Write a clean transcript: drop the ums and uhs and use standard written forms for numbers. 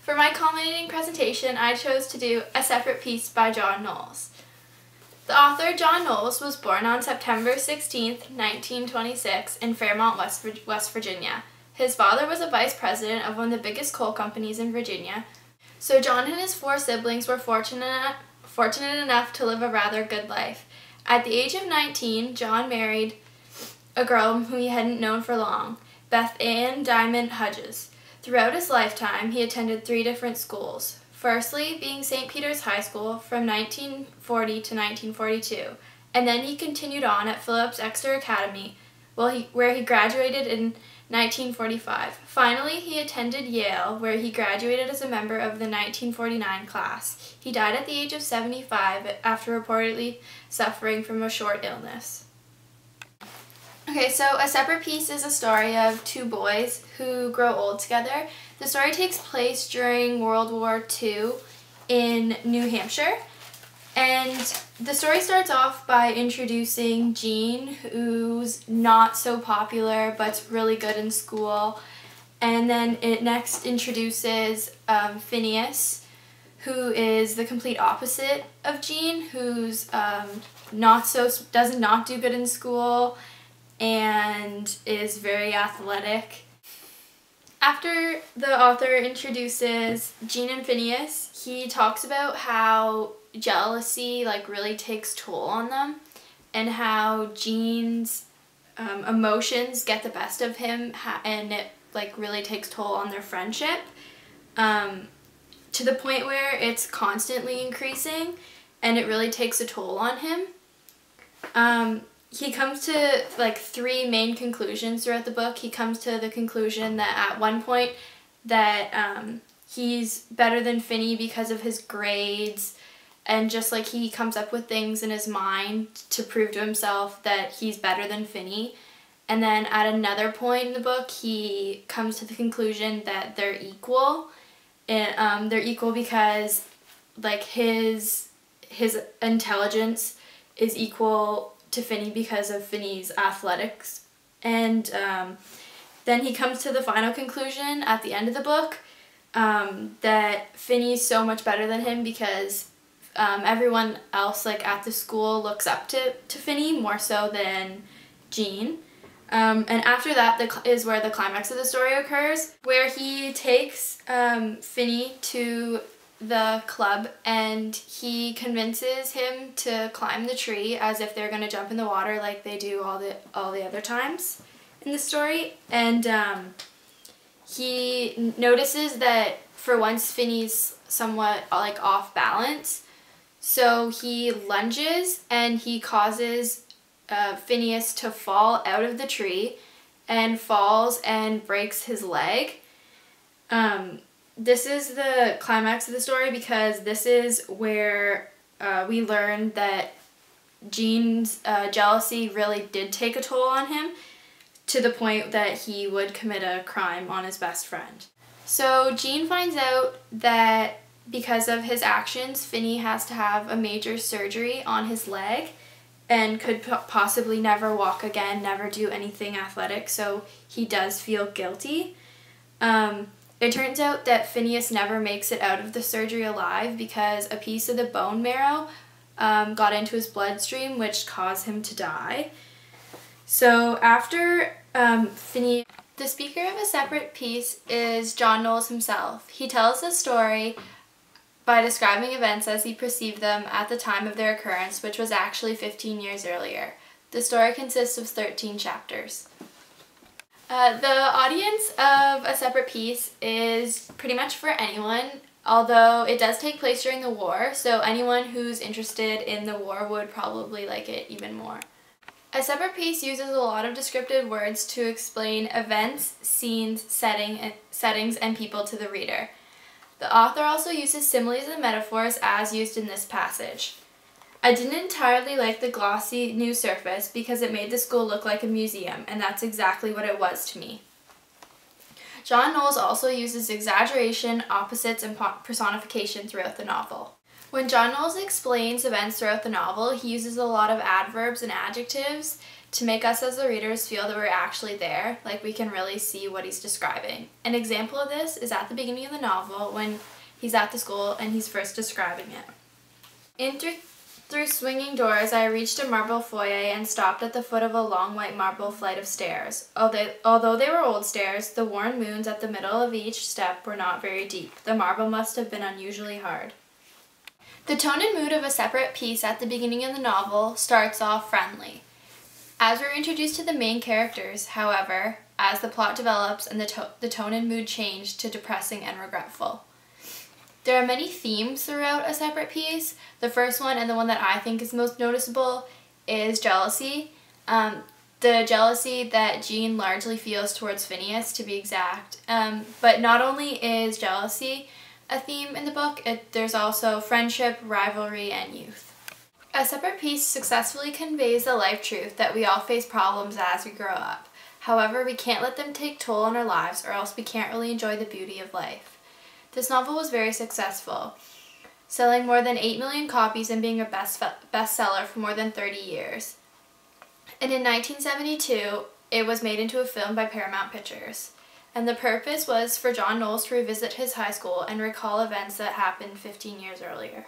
For my culminating presentation, I chose to do A Separate Piece by John Knowles. The author, John Knowles, was born on September 16, 1926 in Fairmont, West Virginia. His father was a vice president of one of the biggest coal companies in Virginia, so John and his 4 siblings were fortunate enough to live a rather good life. At the age of 19, John married a girl whom he hadn't known for long, Beth Ann Diamond Hudges. Throughout his lifetime, he attended 3 different schools. Firstly, being St. Peter's High School from 1940 to 1942, and then he continued on at Phillips Exeter Academy, where he graduated in 1945. Finally, he attended Yale, where he graduated as a member of the 1949 class. He died at the age of 75 after reportedly suffering from a short illness. Okay, so A Separate Piece is a story of 2 boys who grow old together. The story takes place during World War II in New Hampshire. And the story starts off by introducing Jean, who's not so popular but's really good in school. And then it next introduces Phineas, who is the complete opposite of Jean, who's does not do good in school and is very athletic. After the author introduces Jean and Phineas, he talks about how jealousy really takes toll on them, and how Jean's emotions get the best of him, and it really takes toll on their friendship, to the point where it's constantly increasing and it really takes a toll on him. He comes to 3 main conclusions throughout the book. He comes to the conclusion that at one point that he's better than Finney because of his grades, and just he comes up with things in his mind to prove to himself that he's better than Finney. And then at another point in the book, he comes to the conclusion that they're equal. And they're equal because his intelligence is equal to Finney because of Finney's athletics. And then he comes to the final conclusion at the end of the book that Finney's so much better than him because everyone else at the school looks up to Finney more so than Jean. And after that is where the climax of the story occurs, where he takes Finney to the club and he convinces him to climb the tree as if they're going to jump in the water like they do all the other times in the story. And he notices that for once Finney's somewhat off balance, so he lunges and he causes Phineas to fall out of the tree, and falls and breaks his leg. This is the climax of the story because this is where we learn that Jean's jealousy really did take a toll on him, to the point that he would commit a crime on his best friend. So Jean finds out that because of his actions, Finney has to have a major surgery on his leg and could possibly never walk again, never do anything athletic, so he does feel guilty. It turns out that Phineas never makes it out of the surgery alive because a piece of the bone marrow got into his bloodstream, which caused him to die. So after Finney... The speaker of A Separate Piece is John Knowles himself. He tells the story by describing events as he perceived them at the time of their occurrence, which was actually 15 years earlier. The story consists of 13 chapters. The audience of A Separate Piece is pretty much for anyone, although it does take place during the war, so anyone who's interested in the war would probably like it even more. A Separate Piece uses a lot of descriptive words to explain events, scenes, settings, and people to the reader. The author also uses similes and metaphors as used in this passage. I didn't entirely like the glossy new surface because it made the school look like a museum, and that's exactly what it was to me. John Knowles also uses exaggeration, opposites, and personification throughout the novel. When John Knowles explains events throughout the novel, he uses a lot of adverbs and adjectives to make us as the readers feel that we're actually there, like we can really see what he's describing. An example of this is at the beginning of the novel when he's at the school and he's first describing it. In through swinging doors, I reached a marble foyer and stopped at the foot of a long white marble flight of stairs. Although they were old stairs, the worn moons at the middle of each step were not very deep. The marble must have been unusually hard. The tone and mood of A Separate Peace at the beginning of the novel starts off friendly. As we're introduced to the main characters, however, as the plot develops and the tone and mood change to depressing and regretful. There are many themes throughout A Separate Peace. The first one, and the one that I think is most noticeable, is jealousy. The jealousy that Jean largely feels towards Phineas, to be exact. But not only is jealousy a theme in the book, there's also friendship, rivalry, and youth. A Separate Peace successfully conveys the life truth that we all face problems as we grow up. However, we can't let them take toll on our lives, or else we can't really enjoy the beauty of life. This novel was very successful, selling more than 8 million copies and being a bestseller for more than 30 years. And in 1972, it was made into a film by Paramount Pictures. And the purpose was for John Knowles to revisit his high school and recall events that happened 15 years earlier.